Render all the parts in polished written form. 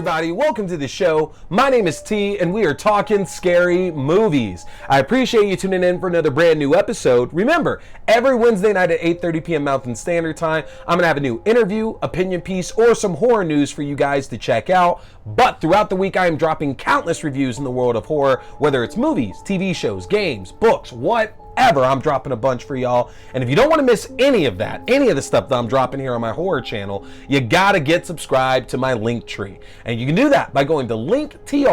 everybody, welcome to the show. My name is T and we are talking scary movies. I appreciate you tuning in for another brand new episode. Remember, every Wednesday night at 8:30 p.m. Mountain Standard Time, I'm going to have a new interview, opinion piece, or some horror news for you guys to check out. But throughout the week, I am dropping countless reviews in the world of horror, whether it's movies, TV shows, games, books, whatever. I'm dropping a bunch for y'all. And if you don't want to miss any of that, any of the stuff that I'm dropping here on my horror channel, you gotta get subscribed to my Linktree. And you can do that by going to linktr.ee/T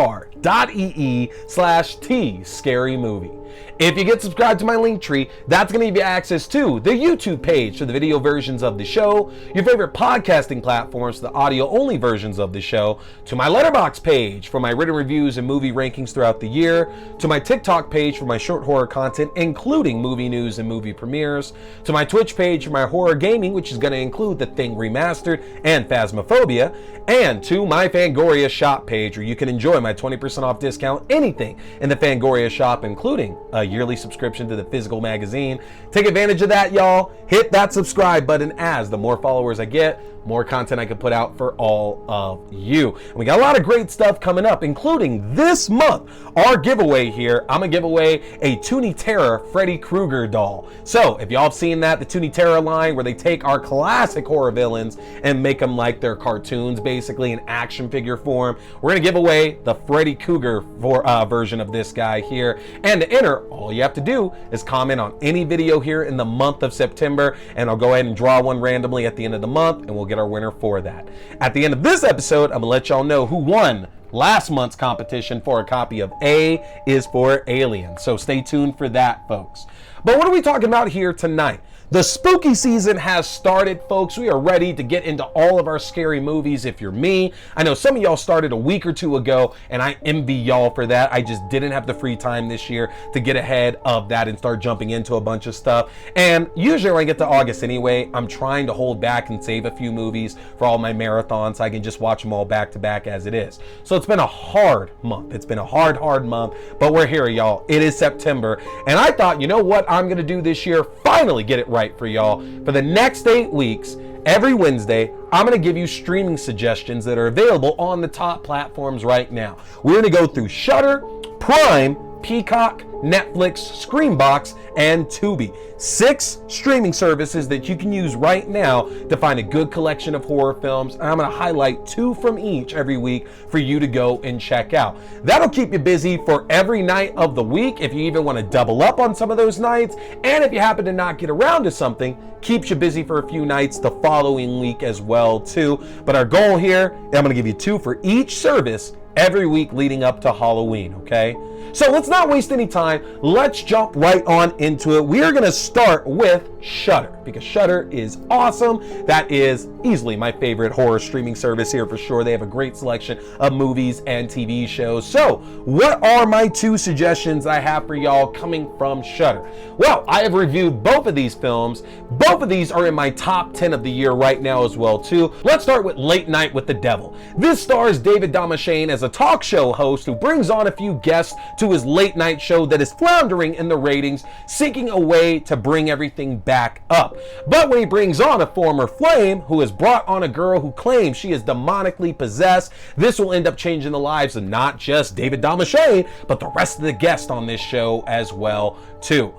Scary Movie. If you get subscribed to my Linktree, that's going to give you access to the YouTube page for the video versions of the show, your favorite podcasting platforms for the audio-only versions of the show, to my Letterboxd page for my written reviews and movie rankings throughout the year, to my TikTok page for my short horror content, including movie news and movie premieres, to my Twitch page for my horror gaming, which is going to include The Thing Remastered and Phasmophobia, and to my Fangoria shop page where you can enjoy my 20% off discount anything in the Fangoria shop, including a yearly subscription to the physical magazine. Take advantage of that, y'all. Hit that subscribe button, as the more followers I get, more content I can put out for all of you. And we got a lot of great stuff coming up, including this month, our giveaway here. I'm gonna give away a Toony Terror Freddy Krueger doll. So if y'all have seen that, the Toony Terror line where they take our classic horror villains and make them like their cartoons, basically in action figure form, we're gonna give away the Freddy Krueger version of this guy here. And to enter, all you have to do is comment on any video here in the month of September, and I'll go ahead and draw one randomly at the end of the month, and we'll get our winner for that. At the end of this episode, I'm gonna let y'all know who won last month's competition for a copy of A is for Alien. So stay tuned for that, folks. But what are we talking about here tonight? The spooky season has started, folks. We are ready to get into all of our scary movies. If you're me, I know some of y'all started a week or two ago, and I envy y'all for that. I just didn't have the free time this year to get ahead of that and start jumping into a bunch of stuff. And usually when I get to August anyway, I'm trying to hold back and save a few movies for all my marathons so I can just watch them all back to back as it is. So it's been a hard month. It's been a hard month, but we're here, y'all. It is September, and I thought, you know what I'm gonna do this year? Finally get it right for y'all. For the next 8 weeks, every Wednesday, I'm going to give you streaming suggestions that are available on the top platforms right now. We're going to go through Shudder, Prime, Peacock, Netflix, Screambox, and Tubi. 6 streaming services that you can use right now to find a good collection of horror films. And I'm going to highlight 2 from each every week for you to go and check out. That'll keep you busy for every night of the week if you even want to double up on some of those nights. And if you happen to not get around to something, keeps you busy for a few nights the following week as well too. But our goal here, I'm going to give you 2 for each service every week leading up to Halloween, okay? So let's not waste any time. Let's jump right on into it. We are going to start with Shudder, because Shudder is awesome. That is easily my favorite horror streaming service here for sure. They have a great selection of movies and TV shows. So what are my 2 suggestions I have for y'all coming from Shudder? Well, I have reviewed both of these films. Both of these are in my top 10 of the year right now as well too. Let's start with Late Night with the Devil. This stars David Damashane as a talk show host who brings on a few guests to his late night show that is floundering in the ratings, seeking a way to bring everything back up. But when he brings on a former flame who has brought on a girl who claims she is demonically possessed, this will end up changing the lives of not just David Damashane, but the rest of the guests on this show as well too.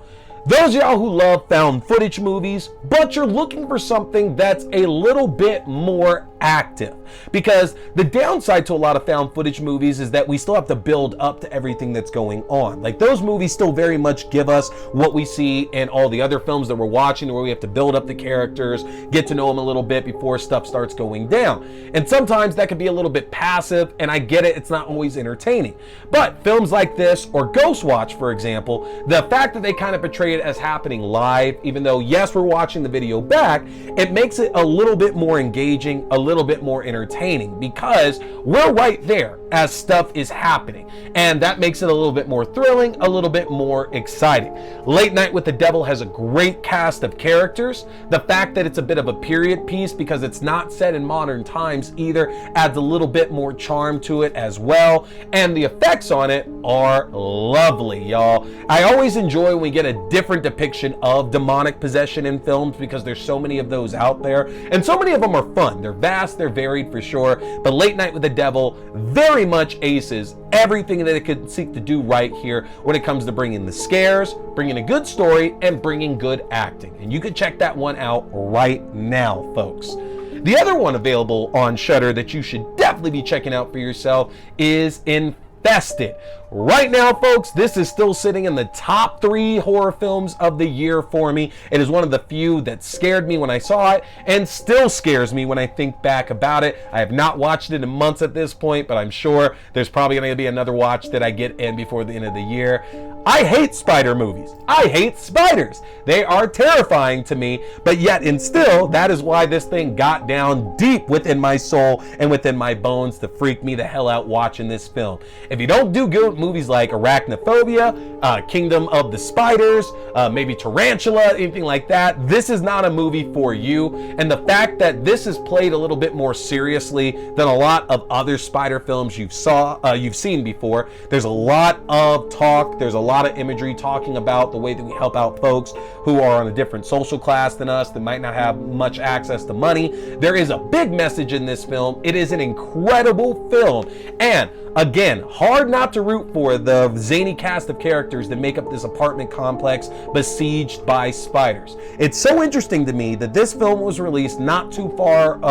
Those of y'all who love found footage movies, but you're looking for something that's a little bit more active. Because the downside to a lot of found footage movies is that we still have to build up to everything that's going on. Like, those movies still very much give us what we see in all the other films that we're watching, where we have to build up the characters, get to know them a little bit before stuff starts going down. And sometimes that can be a little bit passive, and I get it, it's not always entertaining. But films like this, or Ghostwatch, for example, the fact that they kind of portray it as happening live, even though, yes, we're watching the video back, it makes it a little bit more engaging, a little bit more entertaining, because we're right there as stuff is happening, and that makes it a little bit more thrilling, a little bit more exciting. Late Night with the Devil has a great cast of characters. The fact that it's a bit of a period piece, because it's not set in modern times either, adds a little bit more charm to it as well, and the effects on it are lovely, y'all. I always enjoy when we get a different depiction of demonic possession in films, because there's so many of those out there, and so many of them are fun. They're cast, they're varied for sure, but Late Night with the Devil very much aces everything that it could seek to do right here when it comes to bringing the scares, bringing a good story, and bringing good acting. And you can check that one out right now, folks. The other one available on Shudder that you should definitely be checking out for yourself is Infested. Right now, folks, this is still sitting in the top 3 horror films of the year for me. It is one of the few that scared me when I saw it and still scares me when I think back about it. I have not watched it in months at this point, but I'm sure there's probably going to be another watch that I get in before the end of the year. I hate spider movies. I hate spiders. They are terrifying to me, but yet and still, that is why this thing got down deep within my soul and within my bones to freak me the hell out watching this film. If you don't do good movies like Arachnophobia, Kingdom of the Spiders, maybe Tarantula, anything like that, this is not a movie for you. And the fact that this is played a little bit more seriously than a lot of other spider films you've seen before. There's a lot of talk. There's a lot of imagery talking about the way that we help out folks who are on a different social class than us, that might not have much access to money. There is a big message in this film. It is an incredible film. And again, hard not to root for the zany cast of characters that make up this apartment complex besieged by spiders. It's so interesting to me that this film was released not too far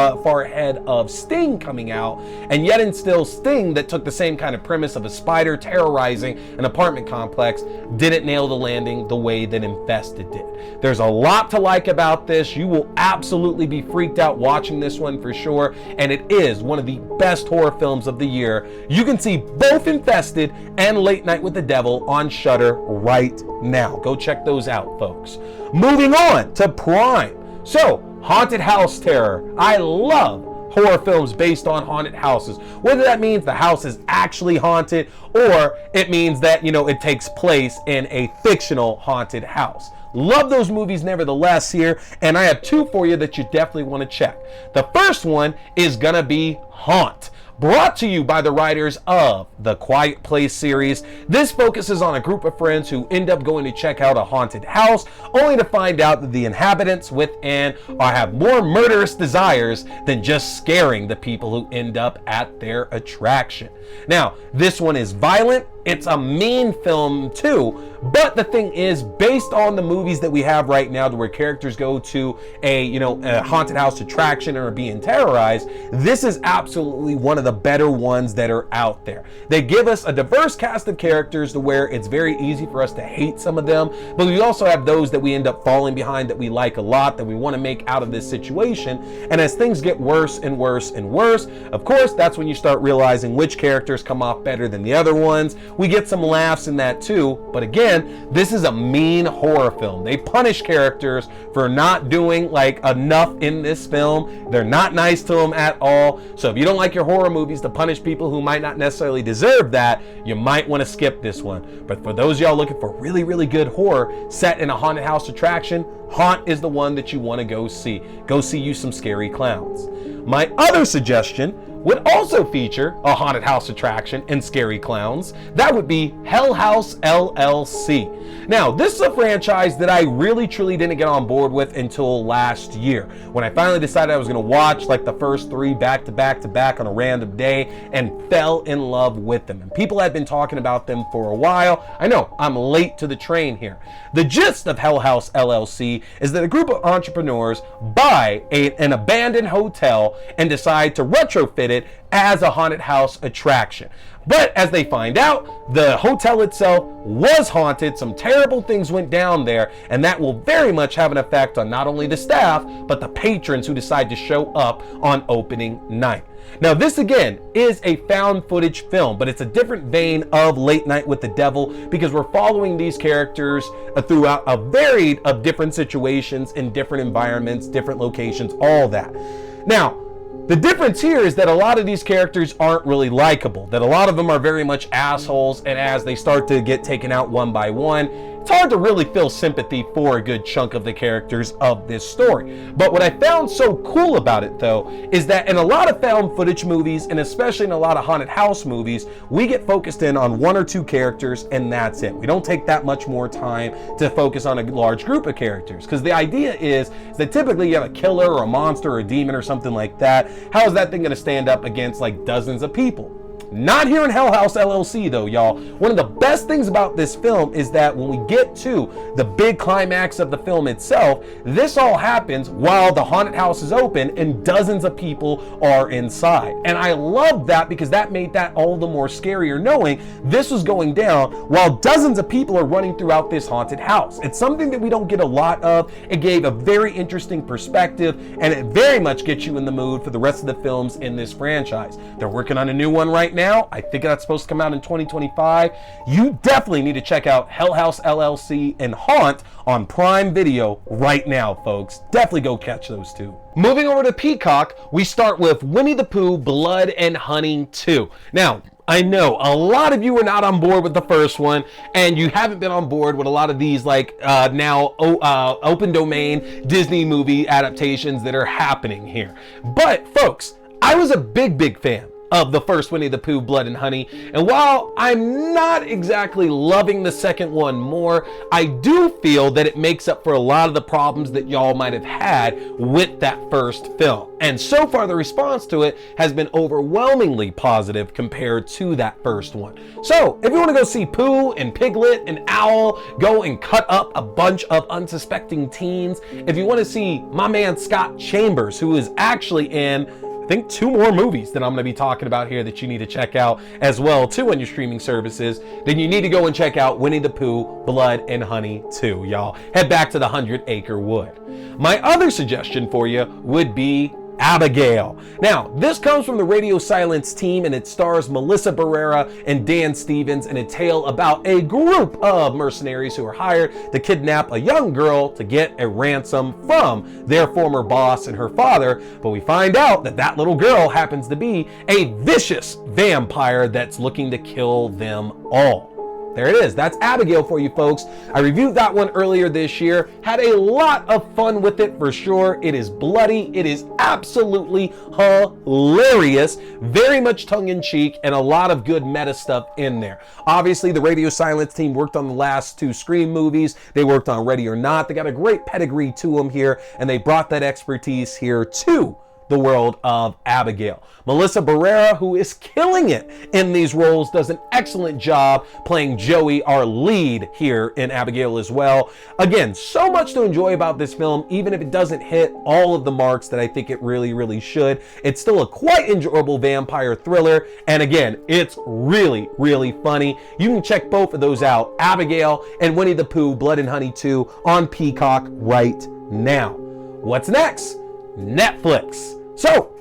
ahead of Sting coming out, and yet and still Sting, that took the same kind of premise of a spider terrorizing an apartment complex, didn't nail the landing the way that Infested did. There's a lot to like about this. You will absolutely be freaked out watching this one for sure, and it is one of the best horror films of the year. You can see both Infested and Late Night with the Devil on Shudder right now. Go check those out, folks. Moving on to Prime. So, haunted house terror. I love horror films based on haunted houses. Whether that means the house is actually haunted or it means that, it takes place in a fictional haunted house. Love those movies nevertheless here, and I have 2 for you that you definitely want to check. The first one is gonna be Haunt. Brought to you by the writers of the Quiet Place series. This focuses on a group of friends who end up going to check out a haunted house, only to find out that the inhabitants within have more murderous desires than just scaring the people who end up at their attraction. Now, this one is violent. It's a mean film too, but the thing is, based on the movies that we have right now, to where characters go to a haunted house attraction and are being terrorized, this is absolutely one of the better ones that are out there. They give us a diverse cast of characters to where it's very easy for us to hate some of them, but we also have those that we end up falling behind that we like a lot, that we want to make out of this situation. And as things get worse and worse and worse, of course, that's when you start realizing which characters come off better than the other ones. We get some laughs in that too, but again, this is a mean horror film. They punish characters for not doing enough in this film. They're not nice to them at all. So if you don't like your horror movies to punish people who might not necessarily deserve that, you might want to skip this one. But for those of y'all looking for really, really good horror set in a haunted house attraction, Haunt is the one that you want to go see. Go see you some scary clowns. My other suggestion would also feature a haunted house attraction and scary clowns. That would be Hell House LLC. Now, this is a franchise that I really truly didn't get on board with until last year, when I finally decided I was going to watch the first 3 back to back to back on a random day and fell in love with them. And people had been talking about them for a while. I know, I'm late to the train here. The gist of Hell House LLC is that a group of entrepreneurs buy an abandoned hotel and decide to retrofit it as a haunted house attraction. But as they find out, the hotel itself was haunted. Some terrible things went down there, and that will very much have an effect on not only the staff, but the patrons who decide to show up on opening night. Now, this again is a found footage film, but it's a different vein of Late Night with the Devil, because we're following these characters throughout a varied of different situations in different environments, different locations, all that. Now, the difference here is that a lot of these characters aren't really likable, that a lot of them are very much assholes, and as they start to get taken out one by one, it's hard to really feel sympathy for a good chunk of the characters of this story. But what I found so cool about it, though, is that in a lot of found footage movies, and especially in a lot of haunted house movies, we get focused in on one or two characters, and that's it. We don't take that much more time to focus on a large group of characters, because the idea is that typically you have a killer or a monster or a demon or something like that. How is that thing going to stand up against like dozens of people? Not here in Hell House LLC though, y'all. One of the best things about this film is that when we get to the big climax of the film itself, this all happens while the haunted house is open and dozens of people are inside. And I love that because that made that all the more scarier, knowing this was going down while dozens of people are running throughout this haunted house. It's something that we don't get a lot of. It gave a very interesting perspective, and it very much gets you in the mood for the rest of the films in this franchise. They're working on a new one right now. I think that's supposed to come out in 2025. You definitely need to check out Hell House LLC and Haunt on Prime Video right now, folks. Definitely go catch those two. Moving over to Peacock, we start with Winnie the Pooh, Blood and Honey 2. Now, I know a lot of you are not on board with the first one, and you haven't been on board with a lot of these now open domain Disney movie adaptations that are happening here. But folks, I was a big fan of the first Winnie the Pooh, Blood and Honey, and while I'm not exactly loving the second one more, I do feel that it makes up for a lot of the problems that y'all might have had with that first film. And so far the response to it has been overwhelmingly positive compared to that first one. So if you want to go see Pooh and Piglet and Owl go and cut up a bunch of unsuspecting teens, if you want to see my man Scott Chambers, who is actually in I think 2 more movies that I'm going to be talking about here that you need to check out as well too on your streaming services, then you need to go and check out Winnie the Pooh, Blood and Honey 2, y'all. Head back to the 100-Acre Wood. My other suggestion for you would be Abigail. Now, this comes from the Radio Silence team, and it stars Melissa Barrera and Dan Stevens in a tale about a group of mercenaries who are hired to kidnap a young girl to get a ransom from their former boss and her father. But we find out that that little girl happens to be a vicious vampire that's looking to kill them all. There it is. That's Abigail for you folks. I reviewed that one earlier this year. Had a lot of fun with it for sure. It is bloody. It is absolutely hilarious. Very much tongue-in-cheek and a lot of good meta stuff in there. Obviously, the Radio Silence team worked on the last 2 Scream movies. They worked on Ready or Not. They got a great pedigree to them here, and they brought that expertise here too. The world of Abigail. Melissa Barrera, who is killing it in these roles, does an excellent job playing Joey, our lead here in Abigail as well. Again, so much to enjoy about this film, even if it doesn't hit all of the marks that I think it really should. It's still a quite enjoyable vampire thriller, and again, it's really funny. You can check both of those out, Abigail and Winnie the Pooh, Blood and Honey 2 on Peacock right now. What's next? Netflix. So,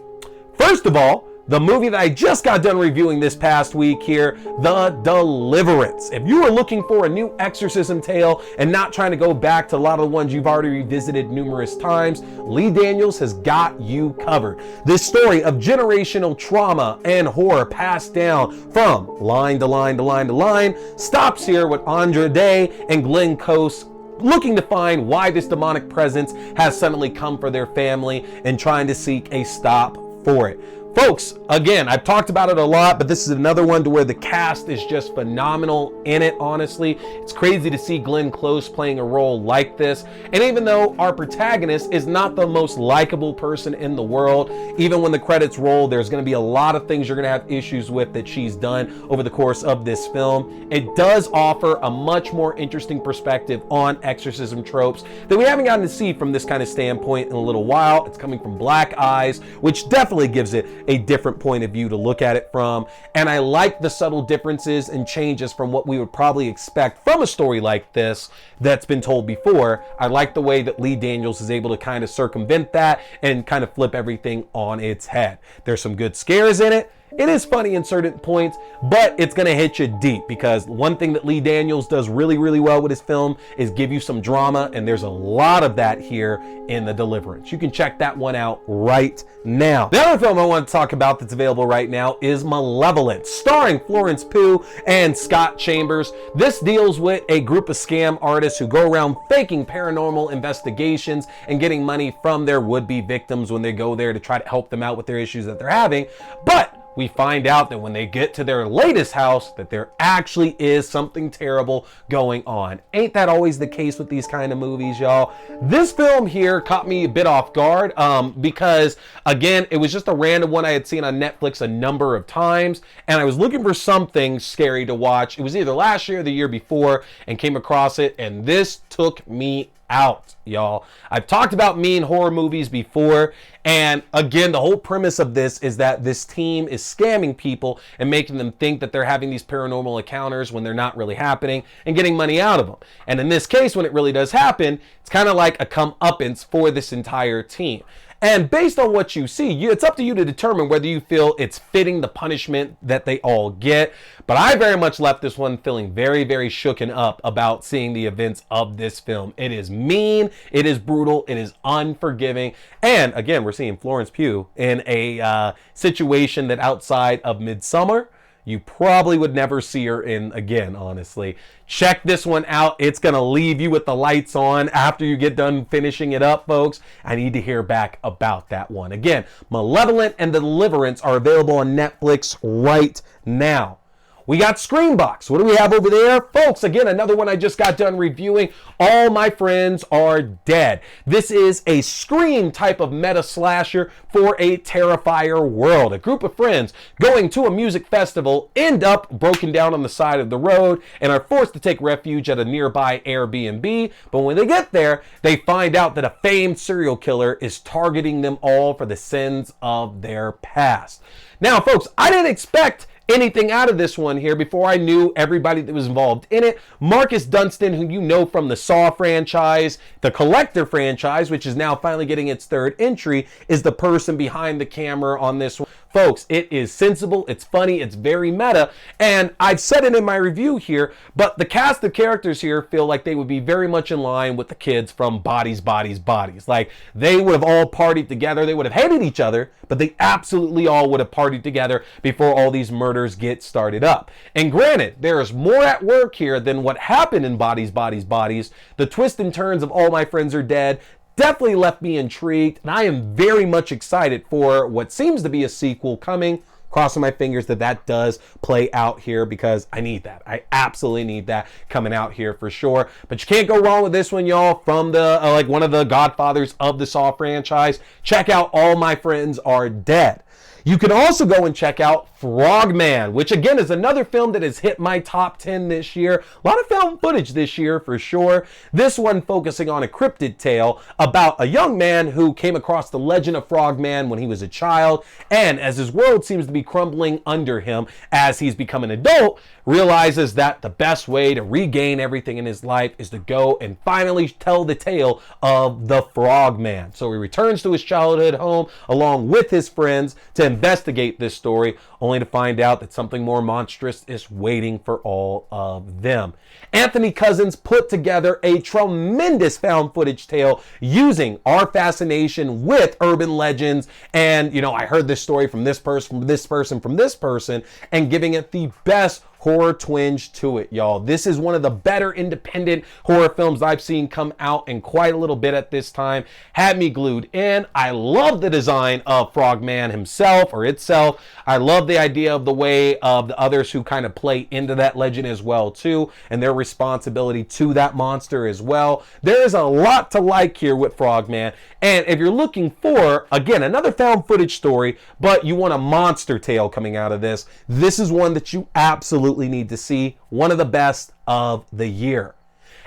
first of all, the movie that I just got done reviewing this past week here, The Deliverance. If you are looking for a new exorcism tale and not trying to go back to a lot of the ones you've already revisited numerous times, Lee Daniels has got you covered. This story of generational trauma and horror passed down from line to line to line to line stops here with Andra Day and Glenn Close looking to find why this demonic presence has suddenly come for their family and trying to seek a stop for it. Folks, again, I've talked about it a lot, but this is another one to where the cast is just phenomenal in it, honestly. It's crazy to see Glenn Close playing a role like this. And even though our protagonist is not the most likable person in the world, even when the credits roll, there's going to be a lot of things you're going to have issues with that she's done over the course of this film. It does offer a much more interesting perspective on exorcism tropes that we haven't gotten to see from this kind of standpoint in a little while. It's coming from Black Eyes, which definitely gives it a different point of view to look at it from. And I like the subtle differences and changes from what we would probably expect from a story like this that's been told before. I like the way that Lee Daniels is able to kind of circumvent that and kind of flip everything on its head. There's some good scares in it. It is funny in certain points, but it's going to hit you deep, because one thing that Lee Daniels does really, really well with his film is give you some drama, and there's a lot of that here in The Deliverance. You can check that one out right now. The other film I want to talk about that's available right now is Malevolent, starring Florence Pugh and Scott Chambers. This deals with a group of scam artists who go around faking paranormal investigations and getting money from their would-be victims when they go there to try to help them out with their issues that they're having. But we find out that when they get to their latest house, that there actually is something terrible going on. Ain't that always the case with these kind of movies, y'all? This film here caught me a bit off guard because, again, it was just a random one I had seen on Netflix a number of times, and I was looking for something scary to watch. It was either last year or the year before, and came across it, and this took me out, y'all. I've talked about me in horror movies before, and again, the whole premise of this is that this team is scamming people and making them think that they're having these paranormal encounters when they're not really happening, and getting money out of them. And in this case, when it really does happen, it's kind of like a comeuppance for this entire team. And based on what you see, it's up to you to determine whether you feel it's fitting the punishment that they all get. But I very much left this one feeling very, very shooken up about seeing the events of this film. It is mean, it is brutal, it is unforgiving. And again, we're seeing Florence Pugh in a situation that outside of Midsommar, you probably would never see her in again, honestly. Check this one out. It's going to leave you with the lights on after you get done finishing it up, folks. I need to hear back about that one. Again, Malevolent and The Deliverance are available on Netflix right now. We got Screambox. What do we have over there? Folks, again, another one I just got done reviewing. All My Friends Are Dead. This is a Scream type of meta slasher for a Terrifier world. A group of friends going to a music festival end up broken down on the side of the road and are forced to take refuge at a nearby Airbnb. But when they get there, they find out that a famed serial killer is targeting them all for the sins of their past. Now, folks, I didn't expect anything out of this one here before I knew everybody that was involved in it. Marcus Dunstan, who you know from the Saw franchise, the Collector franchise, which is now finally getting its third entry, is the person behind the camera on this one. Folks, it is sensible, it's funny, it's very meta, and I've said it in my review here, but the cast of characters here feel like they would be very much in line with the kids from Bodies, Bodies, Bodies. Like, they would have all partied together, they would have hated each other, but they absolutely all would have partied together before all these murders get started up. And granted, there is more at work here than what happened in Bodies, Bodies, Bodies. The twists and turns of All My Friends Are Dead definitely left me intrigued, and I am very much excited for what seems to be a sequel coming. Crossing my fingers that that does play out here, because I need that. I absolutely need that coming out here for sure. But you can't go wrong with this one, y'all. From the like one of the godfathers of the Saw franchise. Check out All My Friends Are Dead. You can also go and check out Frogman, which again is another film that has hit my top 10 this year. A lot of found footage this year for sure. This one focusing on a cryptid tale about a young man who came across the legend of Frogman when he was a child, and as his world seems to be crumbling under him as he's become an adult, realizes that the best way to regain everything in his life is to go and finally tell the tale of the Frogman. So he returns to his childhood home along with his friends to investigate this story, only to find out that something more monstrous is waiting for all of them. Anthony Cousins put together a tremendous found footage tale using our fascination with urban legends. And, you know, I heard this story from this person, from this person, from this person, and giving it the best horror twinge to it, y'all. This is one of the better independent horror films I've seen come out in quite a little bit at this time. Had me glued in. I love the design of Frogman himself or itself. I love the idea of the way of the others who kind of play into that legend as well too, and their responsibility to that monster as well. There is a lot to like here with Frogman, and if you're looking for, again, another found footage story, but you want a monster tale coming out of this, this is one that you absolutely need to see. One of the best of the year.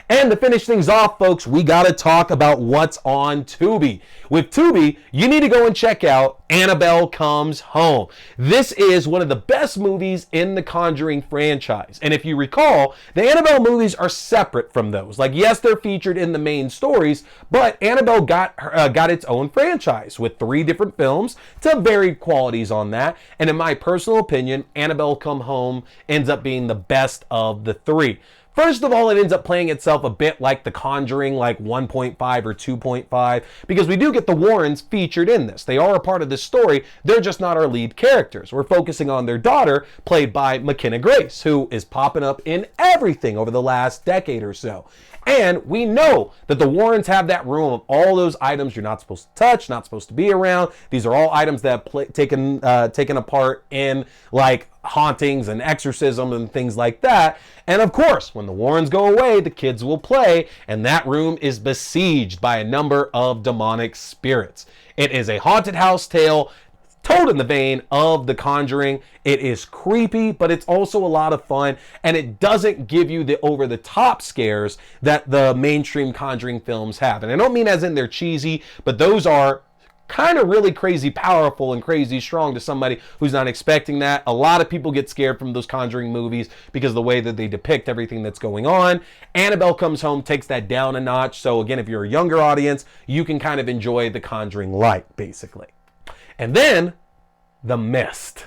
And to finish things off, folks, we got to talk about what's on Tubi. With Tubi, you need to go and check out Annabelle Comes Home. This is one of the best movies in the Conjuring franchise. And if you recall, the Annabelle movies are separate from those. Like, yes, they're featured in the main stories, but Annabelle got its own franchise with 3 different films to varied qualities on that. And in my personal opinion, Annabelle Come Home ends up being the best of the 3. First of all, it ends up playing itself a bit like The Conjuring, like 1.5 or 2.5, because we do get the Warrens featured in this. They are a part of the story. They're just not our lead characters. We're focusing on their daughter, played by McKenna Grace, who is popping up in everything over the last decade or so. And we know that the Warrens have that room of all those items you're not supposed to touch, not supposed to be around. These are all items that taken apart in like hauntings and exorcism and things like that. And of course, when the Warrens go away, the kids will play, and that room is besieged by a number of demonic spirits. It is a haunted house tale told in the vein of The Conjuring. It is creepy, but it's also a lot of fun, and it doesn't give you the over-the-top scares that the mainstream Conjuring films have. And I don't mean as in they're cheesy, but those are kind of really crazy powerful and crazy strong to somebody who's not expecting that. A lot of people get scared from those Conjuring movies because of the way that they depict everything that's going on. Annabelle Comes Home takes that down a notch. So again, if you're a younger audience, you can kind of enjoy The Conjuring light, basically. And then, The Mist.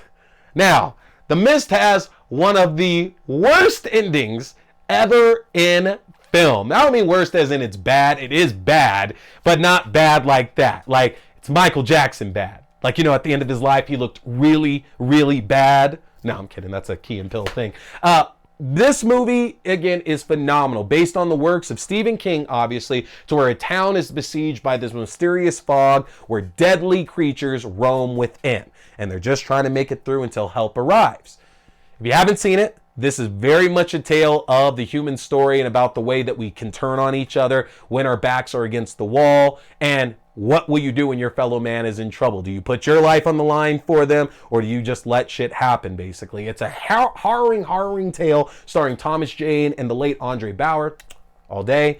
Now, The Mist has one of the worst endings ever in film. I don't mean worst as in it's bad. It is bad, but not bad like that. Like, it's Michael Jackson bad. Like, you know, at the end of his life, he looked really, really bad. No, I'm kidding. That's a Key and Peele thing. This movie, again, is phenomenal. Based on the works of Stephen King, obviously, to where a town is besieged by this mysterious fog where deadly creatures roam within. And they're just trying to make it through until help arrives. If you haven't seen it, this is very much a tale of the human story and about the way that we can turn on each other when our backs are against the wall. And what will you do when your fellow man is in trouble? Do you put your life on the line for them, or do you just let shit happen, basically? It's a harrowing tale starring Thomas Jane and the late Andre Bauer. All day.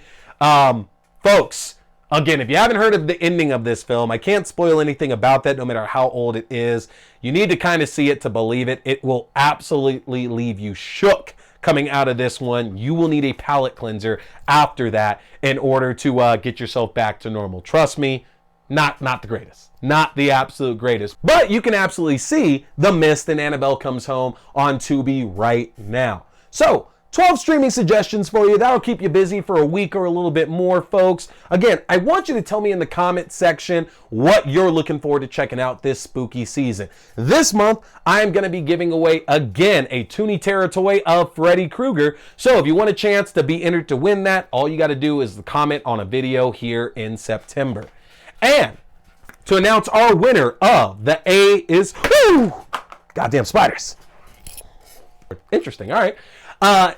Folks, again, if you haven't heard of the ending of this film, I can't spoil anything about that, no matter how old it is. You need to kind of see it to believe it. It will absolutely leave you shook coming out of this one. You will need a palate cleanser after that in order to get yourself back to normal. Trust me, not the greatest. Not the absolute greatest. But you can absolutely see The Mist and Annabelle Comes Home on Tubi right now. So, 12 streaming suggestions for you. That'll keep you busy for a week or a little bit more, folks. Again, I want you to tell me in the comment section what you're looking forward to checking out this spooky season. This month, I am going to be giving away, again, a Toonie Terror toy of Freddy Krueger. So if you want a chance to be entered to win that, all you got to do is comment on a video here in September. And to announce our winner of the A is... Woo! Goddamn spiders. Interesting. All right.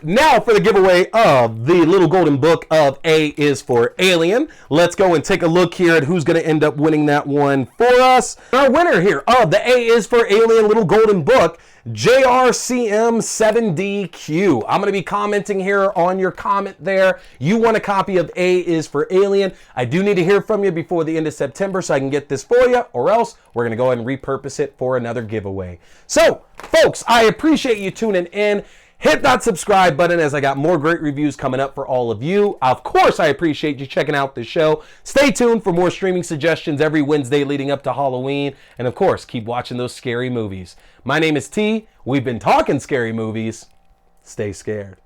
Now for the giveaway of the little golden book of A is for Alien. Let's go and take a look here at who's going to end up winning that one for us. Our winner here of the A is for Alien little golden book, JRCM7DQ. I'm going to be commenting here on your comment there. You want a copy of A is for Alien. I do need to hear from you before the end of September so I can get this for you, or else we're going to go ahead and repurpose it for another giveaway. So, folks, I appreciate you tuning in. Hit that subscribe button as I got more great reviews coming up for all of you. Of course, I appreciate you checking out this show. Stay tuned for more streaming suggestions every Wednesday leading up to Halloween. And of course, keep watching those scary movies. My name is T. We've been talking scary movies. Stay scared.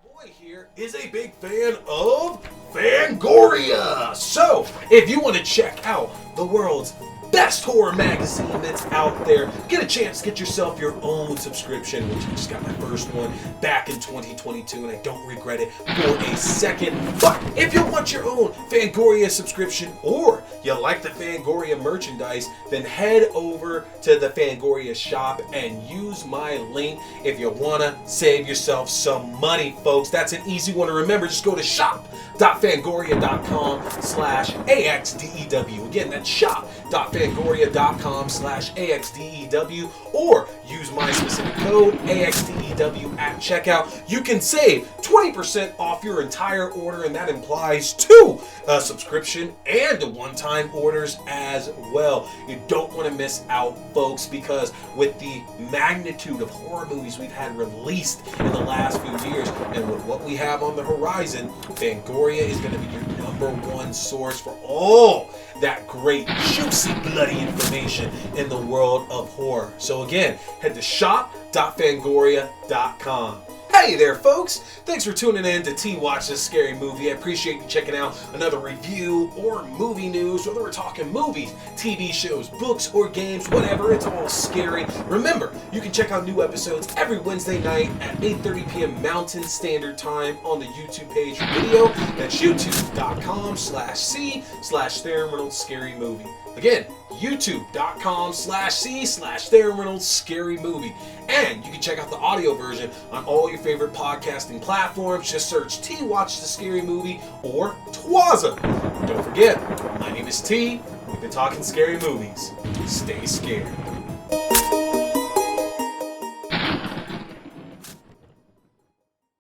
Boy here is a big fan of Fangoria. So, if you want to check out the world's best horror magazine that's out there, get a chance to get yourself your own subscription, which I just got my first one back in 2022 and I don't regret it for a second. But if you want your own Fangoria subscription, or you like the Fangoria merchandise, then head over to the Fangoria shop and use my link if you want to save yourself some money, folks. That's an easy one to remember. Just go to shop.fangoria.com/AXDEW. Again, that's shop.fangoria.com/AXDEW, or use my specific code AXDEW at checkout. You can save 20% off your entire order, and that implies 2 subscription and one-time orders as well. You don't want to miss out, folks, because with the magnitude of horror movies we've had released in the last few years, and with what we have on the horizon, Fangoria is going to be your #1 source for all that great, juicy, bloody information in the world of horror. So again, head to shop.fangoria.com. Hey there, folks! Thanks for tuning in to Watch This Scary Movie. I appreciate you checking out another review or movie news, whether we're talking movies, TV shows, books, or games, whatever, it's all scary. Remember, you can check out new episodes every Wednesday night at 8:30 p.m. Mountain Standard Time on the YouTube page for video. That's youtube.com/C/Theron Reynolds Scary Movie. Again, youtube.com/C/Theron Reynolds Scary Movie. And you can check out the audio version on all your favorite podcasting platforms. Just search Watch the Scary Movie or TWASM. Don't forget, my name is T. We've been talking scary movies. Stay scared.